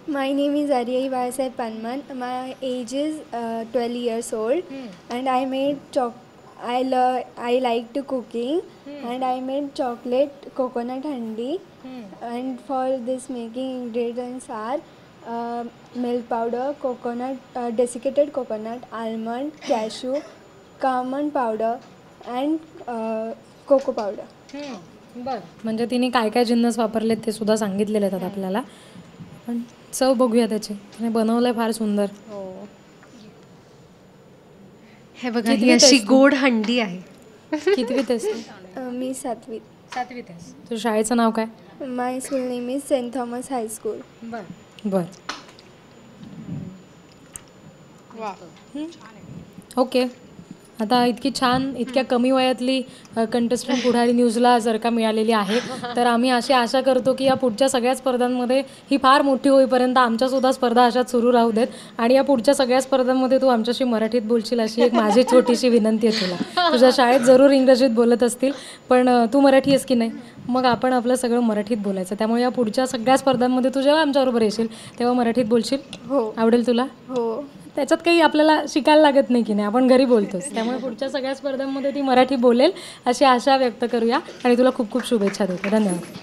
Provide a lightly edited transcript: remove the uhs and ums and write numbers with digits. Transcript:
My name is Ariyai Vaisai Panman. My age is 12 years old, and I made I like to cooking, and I made chocolate coconut handi. And for this making ingredients are milk powder, coconut, desiccated coconut, almond, cashew, almond powder, and cocoa powder. बरं, म्हणजे तिने काय काय जिन्नस वापरलेत ते सुद्धा सांगितलेले आहेत आपल्याला. पण चव बघूया त्याची. तिने बनवलंय फार सुंदर. हे बघा, ही अशी गोड हंडी आहे. कितवीत आहेस तू? मी 7वीत. 7वीत आहेस. तुझ्या शाळेचं नाव काय? My school name is St. Thomas High School. बर. ओके. आता इतकी छान, इतक्या कमी वयातली कंटेस्टंट पुढारी न्यूजला जर का मिळालेली आहे, तर आम्ही अशी आशा करतो की या पुढच्या सगळ्या स्पर्धांमध्ये ही फार मोठी होईपर्यंत आमच्यासुद्धा स्पर्धा अशाच सुरू राहू देत. आणि या पुढच्या सगळ्या स्पर्धांमध्ये तू आमच्याशी मराठीत बोलशील अशी एक माझी छोटीशी विनंती आहे तुला. तुझ्या शाळेत जरूर इंग्रजीत बोलत असतील, पण तू मराठी आहेस की नाही, मग आपण आपलं सगळं मराठीत बोलायचं. त्यामुळे या पुढच्या सगळ्या स्पर्धांमध्ये तू जेव्हा आमच्याबरोबर येशील तेव्हा मराठीत बोलशील. हो. आवडेल तुला? हो. त्याच्यात काही आपल्याला शिकायला लागत नाही की नाही, आपण घरी बोलतोच. त्यामुळे पुढच्या सगळ्या स्पर्धांमध्ये ती मराठी बोलेल अशी आशा व्यक्त करूया आणि तुला खूप खूप शुभेच्छा देतो. धन्यवाद.